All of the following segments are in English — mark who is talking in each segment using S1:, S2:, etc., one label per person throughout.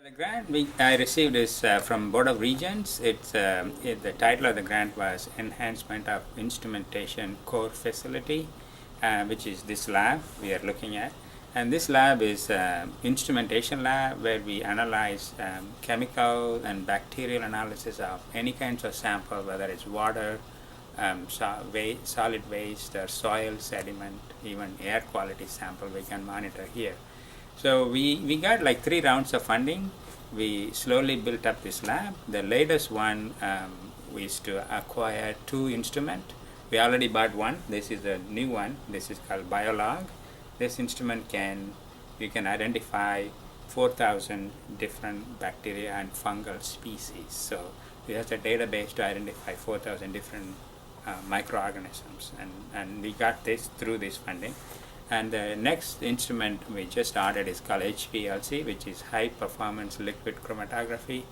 S1: The grant I received is from Board of Regents. The title of the grant was Enhancement of Instrumentation Core Facility, which is this lab we are looking at. And this lab is instrumentation lab where we analyze chemical and bacterial analysis of any kinds of sample, whether it's water, solid waste, or soil, sediment, even air quality sample we can monitor here. So we got like 3 rounds of funding. We slowly built up this lab. The latest one is to acquire 2 instruments. We already bought one. This is a new one. This is called Biolog. This instrument you can identify 4,000 different bacteria and fungal species. So it has a database to identify 4,000 different microorganisms, and we got this through this funding. And the next instrument we just ordered is called HPLC, which is High Performance Liquid Chromatography.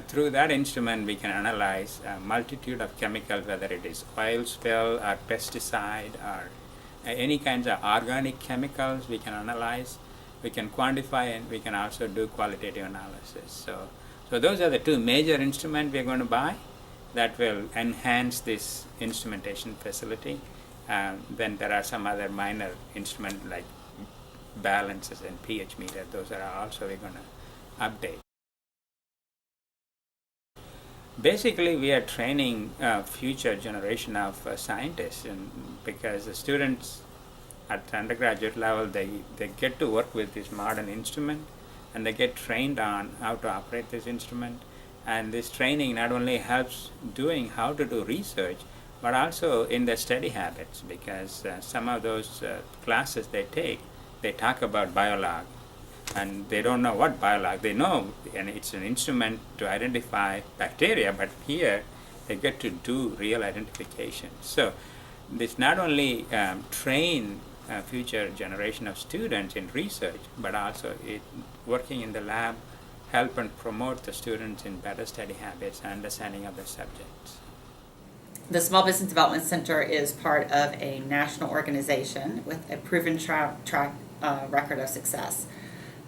S1: Through that instrument, we can analyze a multitude of chemicals, whether it is oil spill or pesticide or any kinds of organic chemicals we can analyze. We can quantify, and we can also do qualitative analysis. So those are the 2 major instruments we're going to buy that will enhance this instrumentation facility. Then there are some other minor instruments like balances and pH meter. Those are also we're going to update. Basically, we are training future generation of scientists, and because the students at the undergraduate level, they get to work with this modern instrument, and they get trained on how to operate this instrument. And this training not only helps doing how to do research, but also in their study habits, because some of those classes they talk about Biolog, and they don't know what Biolog. They know, and it's an instrument to identify bacteria, but here they get to do real identification. So this not only train future generation of students in research, but also working in the lab help and promote the students in better study habits and understanding of the subjects.
S2: The Small Business Development Center is part of a national organization with a proven track record of success.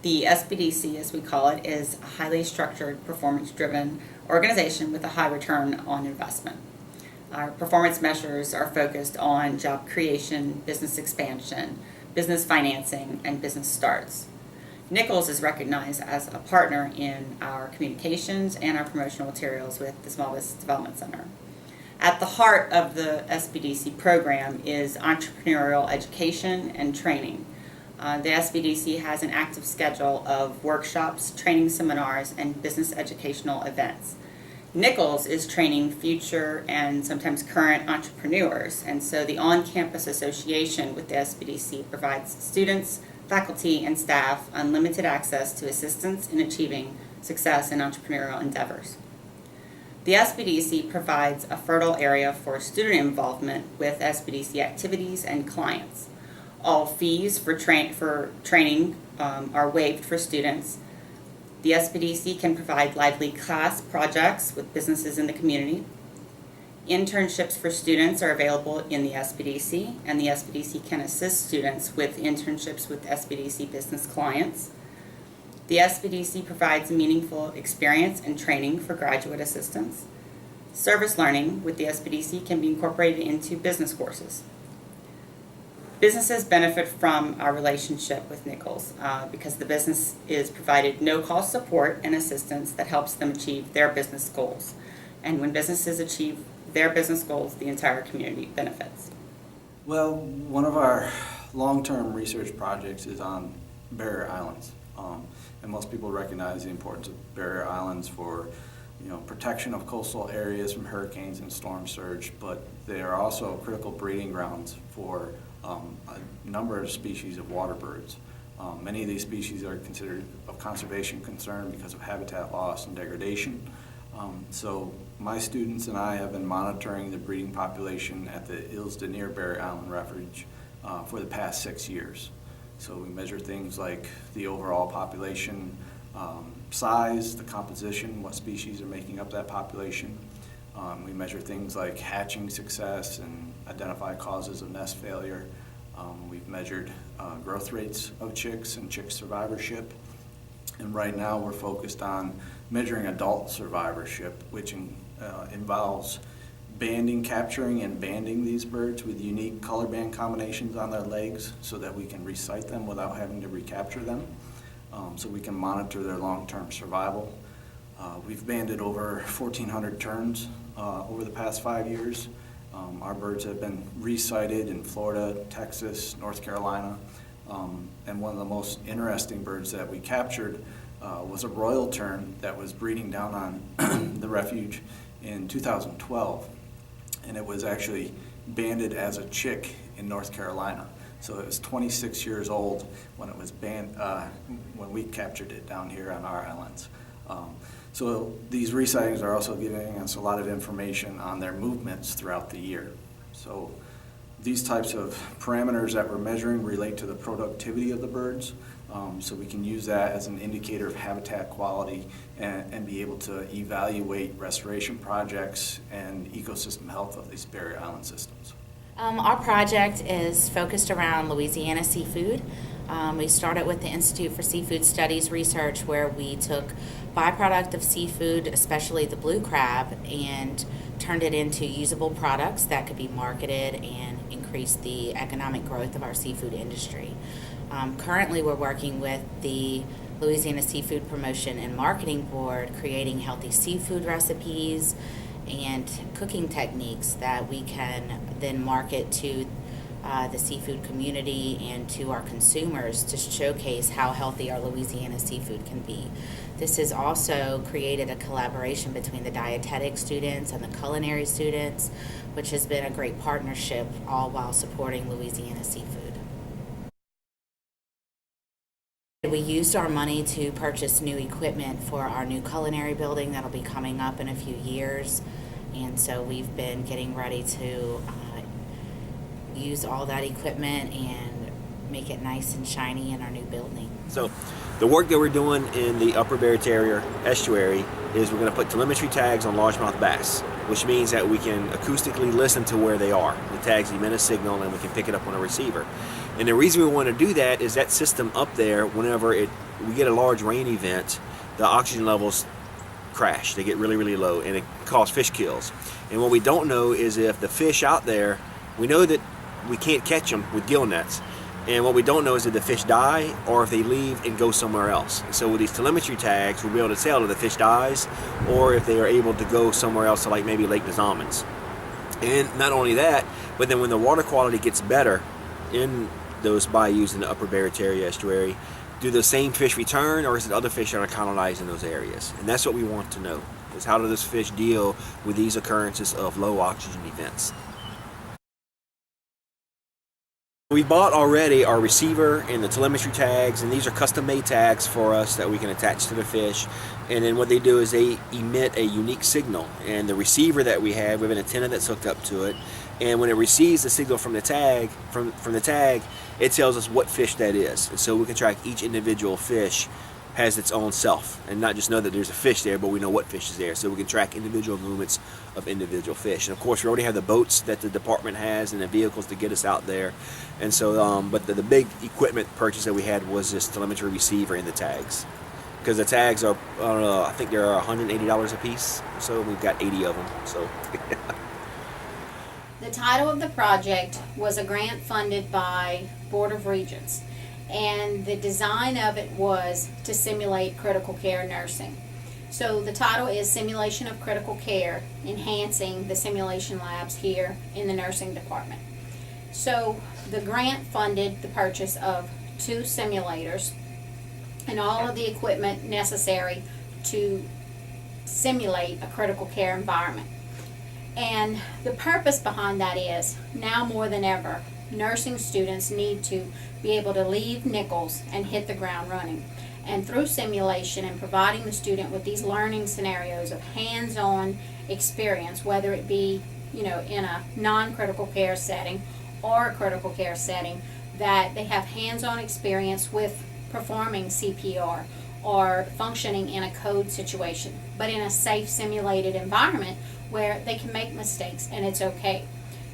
S2: The SBDC, as we call it, is a highly structured, performance-driven organization with a high return on investment. Our performance measures are focused on job creation, business expansion, business financing, and business starts. Nicholls is recognized as a partner in our communications and our promotional materials with the Small Business Development Center. At the heart of the SBDC program is entrepreneurial education and training. The SBDC has an active schedule of workshops, training seminars, and business educational events. Nicholls is training future and sometimes current entrepreneurs, and so the on-campus association with the SBDC provides students, faculty, and staff unlimited access to assistance in achieving success in entrepreneurial endeavors. The SBDC provides a fertile area for student involvement with SBDC activities and clients. All fees for training are waived for students. The SBDC can provide lively class projects with businesses in the community. Internships for students are available in the SBDC, and the SBDC can assist students with internships with SBDC business clients. The SBDC provides meaningful experience and training for graduate assistants. Service learning with the SBDC can be incorporated into business courses. Businesses benefit from our relationship with Nicholls because the business is provided no-cost support and assistance that helps them achieve their business goals. And when businesses achieve their business goals, the entire community benefits.
S3: Well, one of our long-term research projects is on barrier islands. And most people recognize the importance of barrier islands for protection of coastal areas from hurricanes and storm surge, but they are also critical breeding grounds for a number of species of water birds. Many of these species are considered of conservation concern because of habitat loss and degradation. So my students and I have been monitoring the breeding population at the Îles de Neer Barrier Island Refuge for the past 6 years. So we measure things like the overall population size, the composition, what species are making up that population. We measure things like hatching success and identify causes of nest failure. We've measured growth rates of chicks and chick survivorship. And right now we're focused on measuring adult survivorship, which involves banding, capturing and banding these birds with unique color band combinations on their legs so that we can recite them without having to recapture them, so we can monitor their long-term survival. We've banded over 1,400 terns over the past 5 years. Our birds have been recited in Florida, Texas, North Carolina, and one of the most interesting birds that we captured was a royal tern that was breeding down on the refuge in 2012. And it was actually banded as a chick in North Carolina. So it was 26 years old when it was when we captured it down here on our islands. So these resightings are also giving us a lot of information on their movements throughout the year. So these types of parameters that we're measuring relate to the productivity of the birds. So we can use that as an indicator of habitat quality and be able to evaluate restoration projects and ecosystem health of these barrier island systems.
S4: Our project is focused around Louisiana Seafood. We started with the Institute for Seafood Studies research, where we took byproduct of seafood, especially the blue crab, and turned it into usable products that could be marketed and increase the economic growth of our seafood industry. Currently, we're working with the Louisiana Seafood Promotion and Marketing Board, creating healthy seafood recipes and cooking techniques that we can then market to the seafood community and to our consumers to showcase how healthy our Louisiana seafood can be. This has also created a collaboration between the dietetic students and the culinary students, which has been a great partnership, all while supporting Louisiana Seafood. We used our money to purchase new equipment for our new culinary building that'll be coming up in a few years, and so we've been getting ready to use all that equipment and make it nice and shiny in our new building.
S5: So the work that we're doing in the upper Barrier estuary is we're going to put telemetry tags on largemouth bass, which means that we can acoustically listen to where they are. The tags emit a signal and we can pick it up on a receiver. And the reason we want to do that is that system up there, whenever we get a large rain event, the oxygen levels crash. They get really, really low, and it causes fish kills. And what we don't know is if the fish out there, we know that we can't catch them with gill nets. And what we don't know is if the fish die or if they leave and go somewhere else. And so with these telemetry tags, we'll be able to tell if the fish dies or if they are able to go somewhere else, to like maybe Lake des Amens. And not only that, but then when the water quality gets better in those bayous in the upper Barrier estuary, do the same fish return, or is it other fish that are colonizing those areas? And that's what we want to know, is how do those fish deal with these occurrences of low oxygen events. We bought already our receiver and the telemetry tags, and these are custom-made tags for us that we can attach to the fish. And then what they do is they emit a unique signal. And the receiver that we have an antenna that's hooked up to it. And when it receives the signal from the tag, it tells us what fish that is. And so we can track each individual fish has its own self, and not just know that there's a fish there, but we know what fish is there, so we can track individual movements of individual fish. And of course, we already have the boats that the department has and the vehicles to get us out there. And so, but the big equipment purchase that we had was this telemetry receiver and the tags, because the tags are, I think they're $180 a piece. So we've got 80 of them. So.
S6: The title of the project was a grant funded by Board of Regents, and the design of it was to simulate critical care nursing. So the title is Simulation of Critical Care, Enhancing the Simulation Labs here in the nursing department. So the grant funded the purchase of 2 simulators and all of the equipment necessary to simulate a critical care environment. And the purpose behind that is, now more than ever, nursing students need to be able to leave Nicholls and hit the ground running. And through simulation and providing the student with these learning scenarios of hands-on experience, whether it be, in a non-critical care setting or a critical care setting, that they have hands-on experience with performing CPR or functioning in a code situation, but in a safe simulated environment where they can make mistakes and it's okay.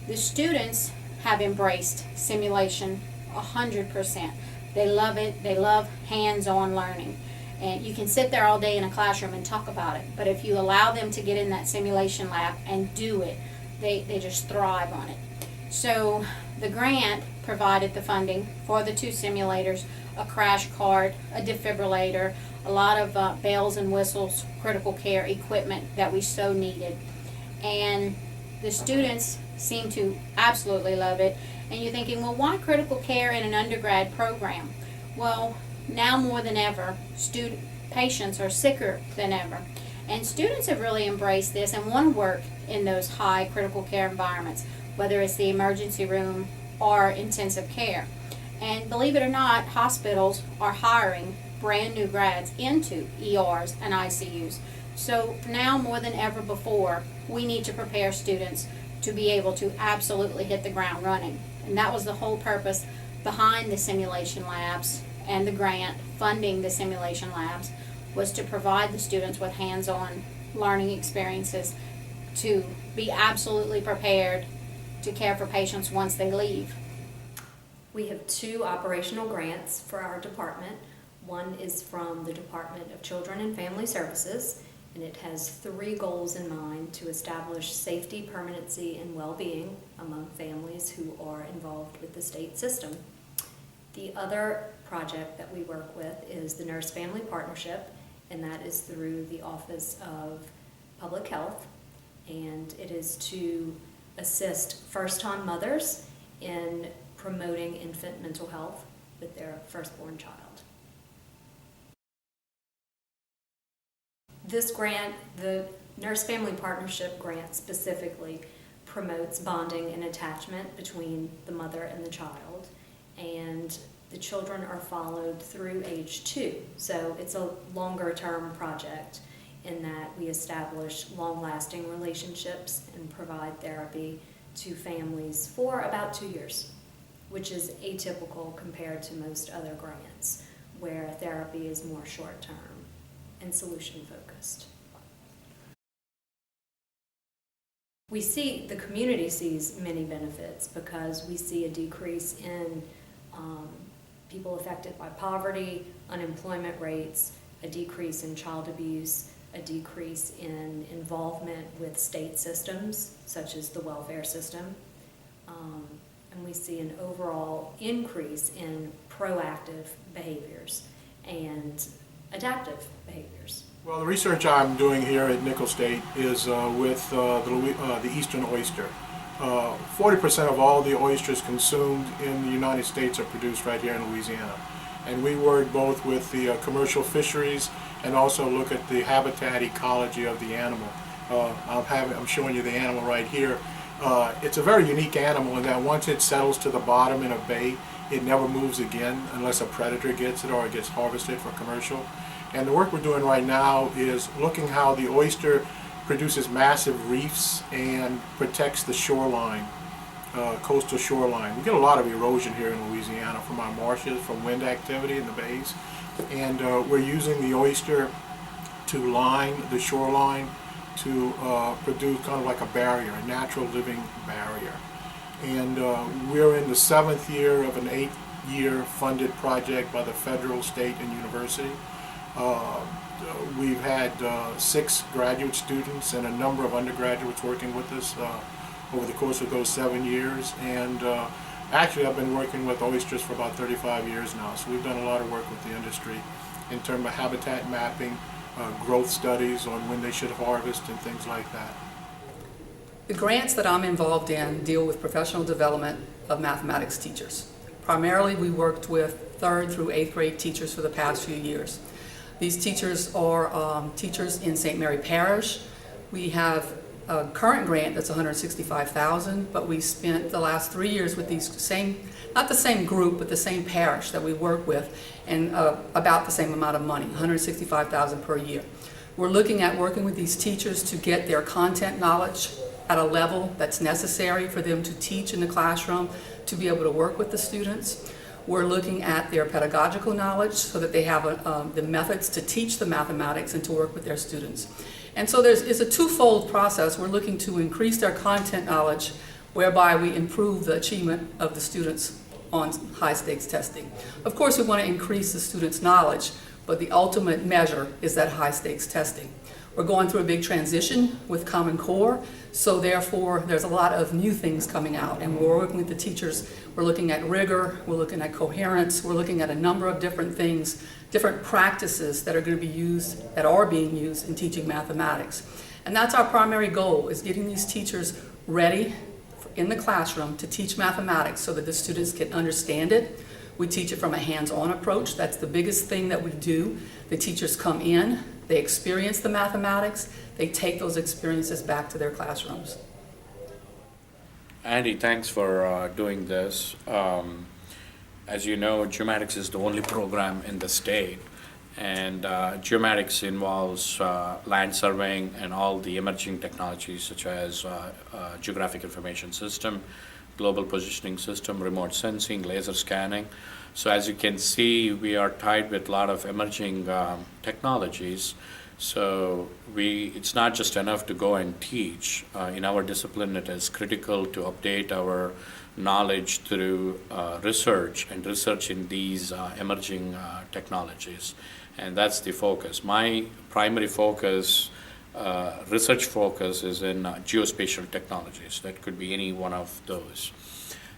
S6: The students have embraced simulation 100%. They love it. They love hands-on learning. And you can sit there all day in a classroom and talk about it, but if you allow them to get in that simulation lab and do it, they just thrive on it. So the grant provided the funding for the 2 simulators, a crash cart, a defibrillator, a lot of bells and whistles, critical care equipment that we so needed. And the students seem to absolutely love it. And you're thinking, well, why critical care in an undergrad program? Well, now more than ever, patients are sicker than ever. And students have really embraced this and want to work in those high critical care environments, whether it's the emergency room or intensive care. And believe it or not, hospitals are hiring brand new grads into ERs and ICUs. So now more than ever before, we need to prepare students to be able to absolutely hit the ground running. And that was the whole purpose behind the simulation labs and the grant funding the simulation labs, was to provide the students with hands-on learning experiences to be absolutely prepared to care for patients once they leave.
S7: We have 2 operational grants for our department. One is from the Department of Children and Family Services, and it has 3 goals in mind: to establish safety, permanency, and well-being among families who are involved with the state system. The other project that we work with is the Nurse Family Partnership, and that is through the Office of Public Health, and it is to assist first-time mothers in promoting infant mental health with their firstborn child. This grant, the Nurse Family Partnership grant specifically, promotes bonding and attachment between the mother and the child, and the children are followed through age 2. So it's a longer term project in that we establish long-lasting relationships and provide therapy to families for about 2 years, which is atypical compared to most other grants where therapy is more short-term and solution-focused. The community sees many benefits because we see a decrease in people affected by poverty, unemployment rates, a decrease in child abuse, a decrease in involvement with state systems, such as the welfare system, and we see an overall increase in proactive behaviors and adaptive behaviors.
S8: Well, the research I'm doing here at Nicholls State is with the eastern oyster. 40% of all the oysters consumed in the United States are produced right here in Louisiana. And we work both with the commercial fisheries and also look at the habitat ecology of the animal. I'm showing you the animal right here. It's a very unique animal in that once it settles to the bottom in a bay, it never moves again unless a predator gets it or it gets harvested for commercial. And the work we're doing right now is looking how the oyster produces massive reefs and protects the shoreline, coastal shoreline. We get a lot of erosion here in Louisiana from our marshes, from wind activity in the bays. And we're using the oyster to line the shoreline to produce kind of like a barrier, a natural living barrier. And we're in the 7th year of an 8-year funded project by the federal, state, and university. We've had 6 graduate students and a number of undergraduates working with us over the course of those 7 years. And actually, I've been working with oysters for about 35 years now, so we've done a lot of work with the industry in terms of habitat mapping, growth studies on when they should harvest and things like that.
S9: The grants that I'm involved in deal with professional development of mathematics teachers. Primarily, we worked with 3rd through 8th grade teachers for the past few years. These teachers are teachers in St. Mary Parish. We have a current grant that's $165,000, but we spent the last 3 years with these not the same group, but the same parish that we work with, and about the same amount of money, $165,000 per year. We're looking at working with these teachers to get their content knowledge at a level that's necessary for them to teach in the classroom, to be able to work with the students. We're looking at their pedagogical knowledge so that they have the methods to teach the mathematics and to work with their students. And so it's a twofold process. We're looking to increase their content knowledge, whereby we improve the achievement of the students on high stakes testing. Of course, we want to increase the students' knowledge, but the ultimate measure is that high stakes testing. We're going through a big transition with Common Core, so therefore there's a lot of new things coming out, and we're working with the teachers. We're looking at rigor, we're looking at coherence, we're looking at a number of different things, different practices that are going to be used, that are being used in teaching mathematics. And that's our primary goal, is getting these teachers ready in the classroom to teach mathematics so that the students can understand it. We teach it from a hands-on approach. That's the biggest thing that we do. The teachers come in, they experience the mathematics, they take those experiences back to their classrooms.
S10: Andy, thanks for doing this. As you know, Geomatics is the only program in the state, and Geomatics involves land surveying and all the emerging technologies such as geographic information system, global positioning system, remote sensing, laser scanning. So as you can see, we are tied with a lot of emerging technologies. So it's not just enough to go and teach. In our discipline, it is critical to update our knowledge through research and research in these emerging technologies. And that's the focus. My primary focus, research focus, is in geospatial technologies. That could be any one of those.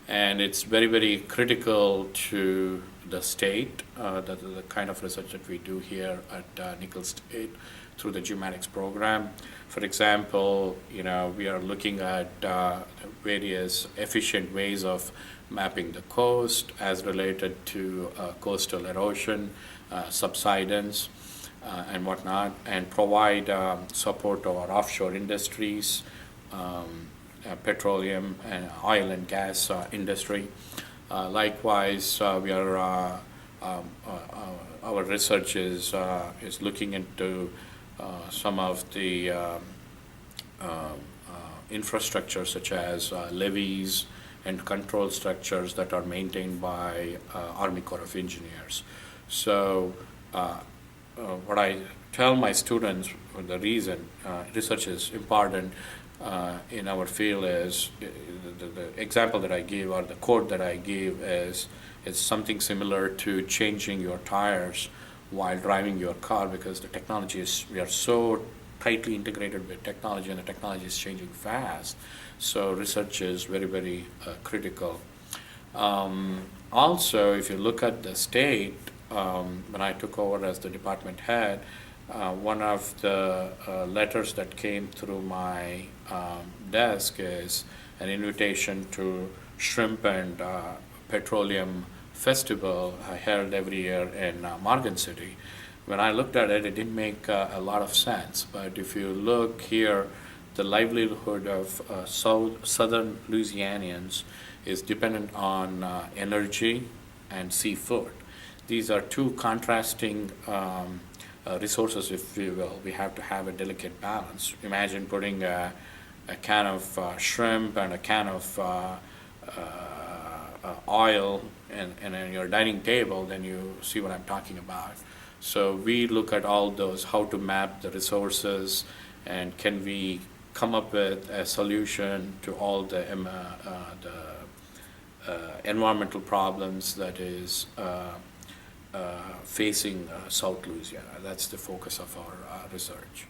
S10: And it's very, very critical to the state, the kind of research that we do here at Nicholls State through the Geomatics program. For example, we are looking at various efficient ways of mapping the coast as related to coastal erosion, subsidence, and whatnot, and provide support to our offshore industries, petroleum and oil and gas industry. Likewise, we are our research is looking into some of the infrastructure such as levees and control structures that are maintained by Army Corps of Engineers. So what I tell my students, the reason research is important in our field is the example that I give, or the quote that I give, is something similar to changing your tires while driving your car, because the technology we are so tightly integrated with technology, and the technology is changing fast. So research is very, very critical. Also, if you look at the state, when I took over as the department head, one of the letters that came through my desk is an invitation to Shrimp and Petroleum Festival held every year in Morgan City. When I looked at it, it didn't make a lot of sense. But if you look here, the livelihood of southern Louisianians is dependent on energy and seafood. These are two contrasting resources, if you will. We have to have a delicate balance. Imagine putting a can of shrimp and a can of oil and on your dining table, then you see what I'm talking about. So we look at all those, how to map the resources, and can we come up with a solution to all the environmental problems that is facing South Louisiana. That's the focus of our research.